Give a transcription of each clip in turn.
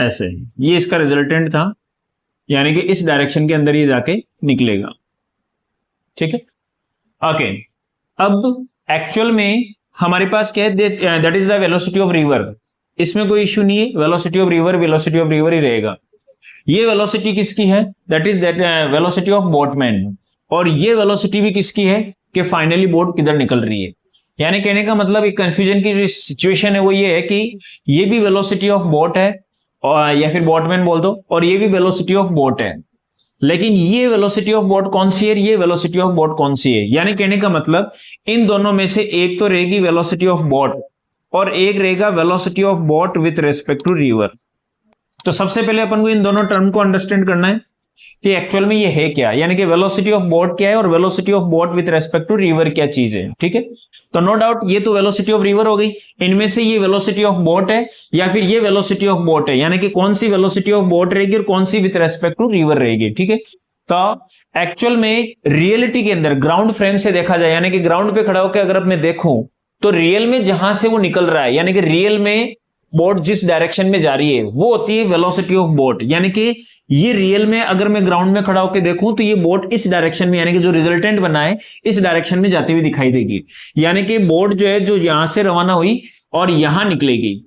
ऐसे ये इसका रिजल्टेंट था, यानी कि इस डायरेक्शन के अंदर ये जाके निकलेगा। ठीक है, ओके। अब एक्चुअल में हमारे पास क्या है, that is the velocity of river. इसमें कोई इश्यू नहीं है, वेलोसिटी ऑफ रिवर ही रहेगा। ये वेलोसिटी किसकी है, that is that velocity of boatman. और ये वेलोसिटी भी किसकी है कि फाइनली बोट किधर निकल रही है। यानी कहने का मतलब एक कंफ्यूजन की जो सिचुएशन है वो ये है कि ये भी वेलोसिटी ऑफ बोट है, और या फिर बोटमैन बोल दो, और ये भी वेलोसिटी ऑफ बोट है, लेकिन ये वेलोसिटी ऑफ बोट कौन सी है, ये वेलोसिटी ऑफ बोट कौन सी है। यानी कहने का मतलब इन दोनों में से एक तो रहेगी वेलोसिटी ऑफ बोट और एक रहेगा velocity of boat with respect to river. तो सबसे पहले अपन को इन दोनों टर्म को अंडरस्टैंड करना है कि एक्चुअल में ये है क्या, यानी कि वेलोसिटी ऑफ बोट क्या है और velocity of boat with respect to river क्या चीज है। ठीक है, तो नो डाउट ये तो वेलोसिटी ऑफ रिवर हो गई, इनमें से ये वेलोसिटी ऑफ बोट है या फिर ये वेलोसिटी ऑफ बोट है, यानी कि कौन सी वेलोसिटी ऑफ बोट रहेगी और कौन सी विथ रेस्पेक्ट टू रिवर रहेगी। ठीक है, तो एक्चुअल में रियलिटी के अंदर ग्राउंड फ्रेम से देखा जाए, यानी कि ग्राउंड पे खड़ा होकर अगर मैं देखूं तो रियल में जहां से वो निकल रहा है, यानी कि रियल में बोट जिस डायरेक्शन में जा रही है वो होती है वेलोसिटी ऑफ बोट। यानी कि ये रियल में अगर मैं ग्राउंड में खड़ा होकर देखूं तो ये बोट इस डायरेक्शन में, यानी कि जो रिजल्टेंट बना है इस डायरेक्शन में जाती हुई दिखाई देगी। यानी कि बोट जो है जो यहां से रवाना हुई और यहां निकलेगी,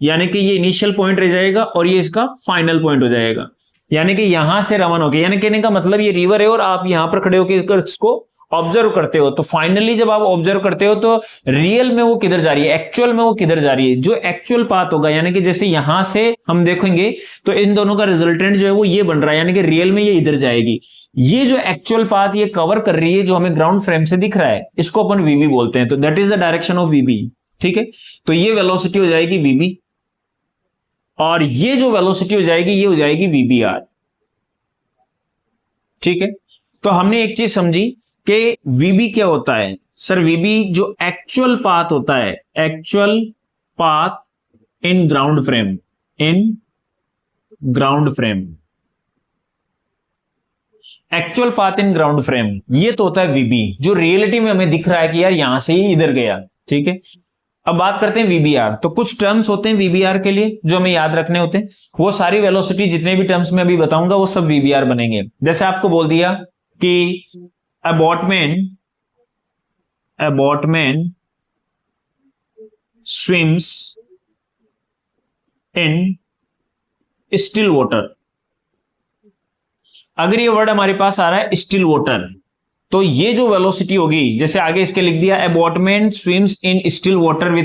यानी कि ये इनिशियल पॉइंट रह जाएगा और ये इसका फाइनल पॉइंट हो जाएगा। यानी कि यहां से रवाना होकर, यानी कहने का मतलब ये रिवर है और आप यहां पर खड़े होकर इसको ऑब्जर्व करते हो, तो फाइनली जब आप ऑब्जर्व करते हो तो रियल में वो किधर जा रही है, एक्चुअल में वो किधर जा रही है, जो एक्चुअल पाथ होगा, यानी कि जैसे यहां से हम देखेंगे तो इन दोनों का रिजल्टेंट जो है वो ये बन रहा है, यानी कि रियल में ये इधर जाएगी। ये जो एक्चुअल पाथ ये कवर कर रही है जो हमें ग्राउंड फ्रेम से दिख रहा है, इसको अपन वीबी बोलते हैं। तो that is the direction of VB. ठीक है, तो ये वेलोसिटी हो जाएगी वीबी और ये जो वेलोसिटी हो जाएगी ये हो जाएगी वीबीआर। ठीक है, तो हमने एक चीज समझी कि वीबी क्या होता है। सर वीबी जो एक्चुअल पाथ होता है, actual path in ground frame, in ground frame, actual path in ground frame, ये तो होता है वीबी जो रियलिटी में हमें दिख रहा है कि यार यहां से ही इधर गया। ठीक है, अब बात करते हैं वीबीआर। तो कुछ टर्म्स होते हैं वीबीआर के लिए जो हमें याद रखने होते हैं, वो सारी वेलोसिटी जितने भी टर्म्स मैं अभी बताऊंगा वो सब वीबीआर बनेंगे। जैसे आपको बोल दिया कि a boatman swims in still water। अगर ये वर्ड हमारे पास आ रहा है स्टिल वाटर, तो ये जो वेलोसिटी होगी, जैसे आगे इसके लिख दिया a boatman swims in still water with a